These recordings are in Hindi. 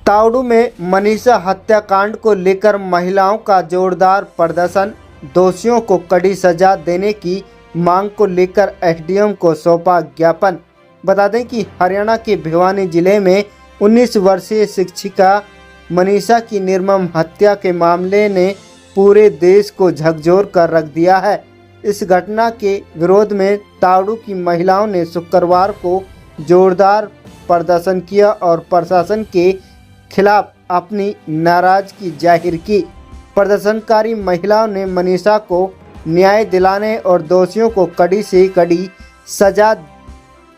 तावड़ू में मनीषा हत्याकांड को लेकर महिलाओं का जोरदार प्रदर्शन। दोषियों को कड़ी सजा देने की मांग को लेकर एसडीएम को सौंपा ज्ञापन। बता दें कि हरियाणा के भिवानी जिले में 19 वर्षीय शिक्षिका मनीषा की निर्मम हत्या के मामले ने पूरे देश को झकझोर कर रख दिया है। इस घटना के विरोध में तावड़ू की महिलाओं ने शुक्रवार को जोरदार प्रदर्शन किया और प्रशासन के खिलाफ अपनी नाराजगी जाहिर की। प्रदर्शनकारी महिलाओं ने मनीषा को न्याय दिलाने और दोषियों को कड़ी से कड़ी सजा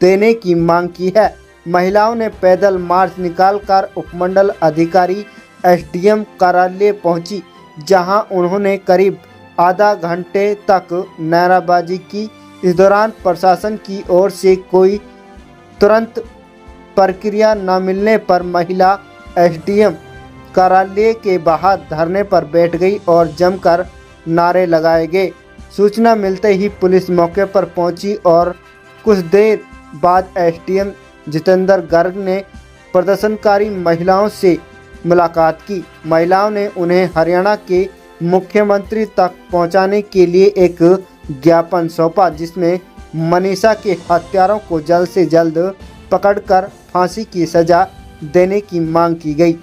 देने की मांग की है। महिलाओं ने पैदल मार्च निकालकर उपमंडल अधिकारी एसडीएम कार्यालय पहुंची, जहां उन्होंने करीब आधा घंटे तक नारेबाजी की। इस दौरान प्रशासन की ओर से कोई तुरंत प्रक्रिया न मिलने पर महिला एसडीएम कार्यालय के बाहर धरने पर बैठ गई और जमकर नारे लगाए गए। सूचना मिलते ही पुलिस मौके पर पहुंची और कुछ देर बाद एसडीएम जितेंद्र गर्ग ने प्रदर्शनकारी महिलाओं से मुलाकात की। महिलाओं ने उन्हें हरियाणा के मुख्यमंत्री तक पहुंचाने के लिए एक ज्ञापन सौंपा, जिसमें मनीषा के हत्यारों को जल्द से जल्द पकड़कर फांसी की सजा देने की मांग की गई।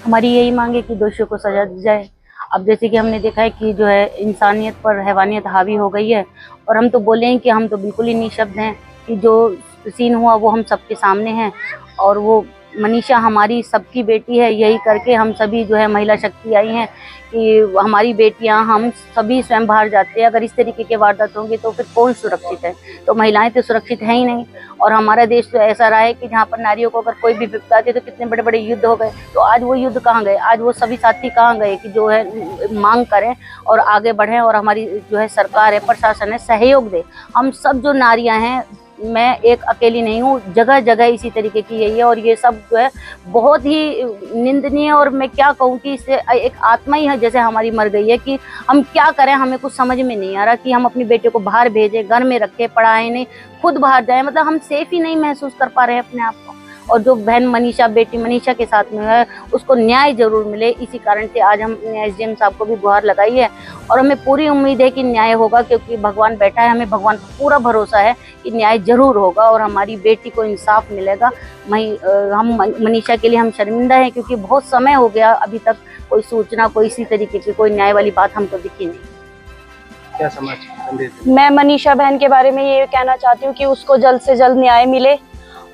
हमारी यही मांग है कि दोषियों को सजा दी जाए। अब जैसे कि हमने देखा है कि जो है इंसानियत पर हैवानियत हावी हो गई है, और हम तो बोले हैं कि हम तो बिल्कुल ही निशब्द हैं कि जो सीन हुआ वो हम सबके सामने है, और वो मनीषा हमारी सबकी बेटी है। यही करके हम सभी जो है महिला शक्ति आई हैं कि हमारी बेटियां, हम सभी स्वयं बाहर जाते हैं। अगर इस तरीके के वारदात होंगे तो फिर कौन सुरक्षित है? तो महिलाएं तो सुरक्षित है ही नहीं। और हमारा देश तो ऐसा रहा है कि जहाँ पर नारियों को अगर कोई भी विपदा आती है तो कितने बड़े बड़े युद्ध हो गए। तो आज वो युद्ध कहाँ गए? आज वो सभी साथी कहाँ गए कि जो है मांग करें और आगे बढ़ें, और हमारी जो है सरकार है, प्रशासन है, सहयोग दे। हम सब जो नारियाँ हैं, मैं एक अकेली नहीं हूँ, जगह जगह इसी तरीके की यही है, और ये सब जो है बहुत ही निंदनीय। और मैं क्या कहूँ कि इससे एक आत्मा ही है जैसे हमारी मर गई है कि हम क्या करें। हमें कुछ समझ में नहीं आ रहा कि हम अपनी बेटे को बाहर भेजें, घर में रखें, पढ़ाएं नहीं, खुद बाहर जाएं। मतलब हम सेफ ही नहीं महसूस कर पा रहे हैं अपने आप को। और जो बहन मनीषा, बेटी मनीषा के साथ में है, उसको न्याय जरूर मिले। इसी कारण से आज हमने एसडीएम साहब को भी गुहार लगाई है, और हमें पूरी उम्मीद है कि न्याय होगा, क्योंकि भगवान बैठा है। हमें भगवान पर पूरा भरोसा है कि न्याय जरूर होगा और हमारी बेटी को इंसाफ मिलेगा। हम मनीषा के लिए हम शर्मिंदा हैं, क्योंकि बहुत समय हो गया, अभी तक कोई सूचना, कोई इसी तरीके की कोई न्याय वाली बात हमको दिखी नहीं। क्या समाचार? मैं मनीषा बहन के बारे में ये कहना चाहती हूँ कि उसको जल्द से जल्द न्याय मिले।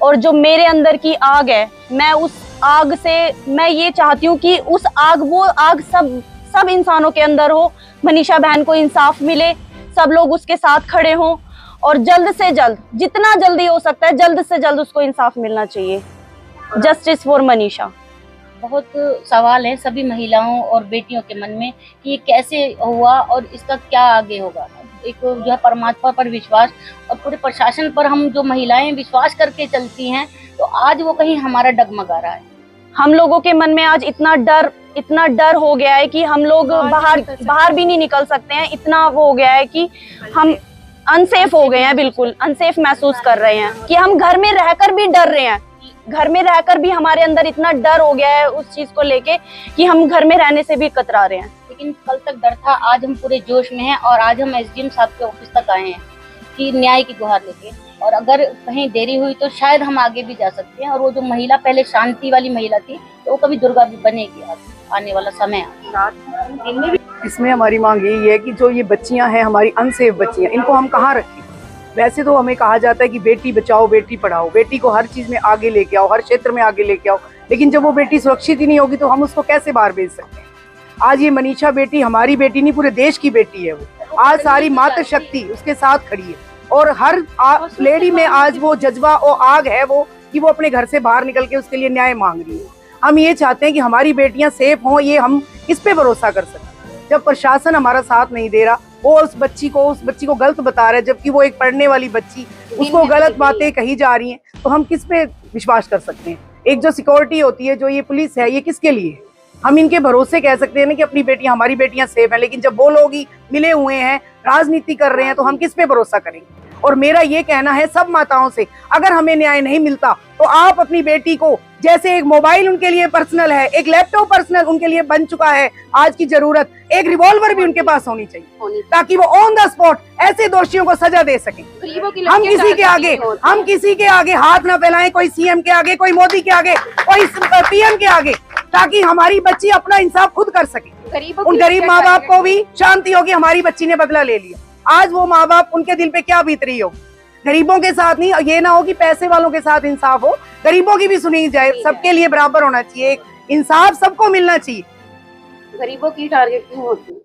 और जो मेरे अंदर की आग है, मैं उस आग से मैं ये चाहती हूँ कि वो आग सब इंसानों के अंदर हो। मनीषा बहन को इंसाफ मिले, सब लोग उसके साथ खड़े हों, और जल्द से जल्द, जितना जल्दी हो सकता है, जल्द से जल्द उसको इंसाफ मिलना चाहिए। Justice for Manisha. बहुत सवाल हैं सभी महिलाओं और बेटियों के मन में कि ये कैसे हुआ और इसका क्या आगे होगा। एक जो है परमात्मा पर विश्वास और पूरे प्रशासन पर हम जो महिलाएं विश्वास करके चलती हैं, तो आज वो कहीं हमारा डगमगा रहा है। हम लोगों के मन में आज इतना डर हो गया है कि हम लोग बाहर भी नहीं निकल सकते हैं। इतना वो हो गया है कि हम अनसेफ हो गए हैं, बिल्कुल अनसेफ महसूस कर रहे हैं कि हम घर में रहकर भी डर रहे हैं। घर में रहकर भी हमारे अंदर इतना डर हो गया है उस चीज को लेके कि हम घर में रहने से भी कतरा रहे हैं। लेकिन कल तक डर था, आज हम पूरे जोश में हैं, और आज हम एसडीएम साहब के ऑफिस तक आए हैं कि न्याय की गुहार लेके। और अगर कहीं देरी हुई तो शायद हम आगे भी जा सकते हैं। और वो जो महिला पहले शांति वाली महिला थी, तो वो कभी दुर्गा भी बनेगी आने वाला समय। इसमें हमारी मांग यही है कि जो ये बच्चियां हैं, हमारी अनसेफ बच्चियां, इनको हम कहाँ रखें? वैसे तो हमें कहा जाता है कि बेटी बचाओ, बेटी पढ़ाओ, बेटी को हर चीज में आगे लेके आओ, हर क्षेत्र में आगे लेके आओ। लेकिन जब वो बेटी सुरक्षित ही नहीं होगी तो हम उसको कैसे बाहर भेज सकते हैं? आज ये मनीषा बेटी हमारी बेटी नहीं, पूरे देश की बेटी है। वो आज सारी मातृ शक्ति उसके साथ खड़ी है, और हर लेडी में आज वो जज्बा और आग है वो कि वो अपने घर से बाहर निकल के उसके लिए न्याय मांग रही है। हम ये चाहते हैं कि हमारी बेटियां सेफ हों। ये हम किस पे भरोसा कर सकते हैं जब प्रशासन हमारा साथ नहीं दे रहा? वो उस बच्ची को गलत बता रहा है, जबकि वो एक पढ़ने वाली बच्ची, उसको गलत बातें कही जा रही हैं। तो हम किस पे विश्वास कर सकते हैं? एक जो सिक्योरिटी होती है, जो ये पुलिस है, ये किसके लिए? हम इनके भरोसे कह सकते हैं ना कि अपनी बेटियां, हमारी बेटियां सेफ हैं, लेकिन जब वो लोग ही मिले हुए हैं, राजनीति कर रहे हैं, तो हम किस पे भरोसा करेंगे? और मेरा ये कहना है सब माताओं से, अगर हमें न्याय नहीं मिलता तो आप अपनी बेटी को, जैसे एक मोबाइल उनके लिए पर्सनल है, एक लैपटॉप पर्सनल उनके लिए बन चुका है आज की जरूरत, एक रिवॉल्वर भी उनके पास होनी चाहिए ताकि वो ऑन द स्पॉट ऐसे दोषियों को सजा दे सकें। हम किसी के आगे हाथ ना फैलाएं, कोई सीएम के आगे, कोई मोदी के आगे, कोई पीएम के आगे, ताकि हमारी बच्ची अपना इंसाफ खुद कर सके। उन गरीब माँ बाप को भी शांति होगी, हमारी बच्ची ने बदला ले लिया। आज वो माँ बाप, उनके दिल पे क्या बीत रही हो। गरीबों के साथ नहीं, ये ना हो कि पैसे वालों के साथ इंसाफ हो, गरीबों की भी सुनी जाए। सबके लिए बराबर होना चाहिए, इंसाफ सबको मिलना चाहिए। गरीबों की टारगेट क्यों होती है?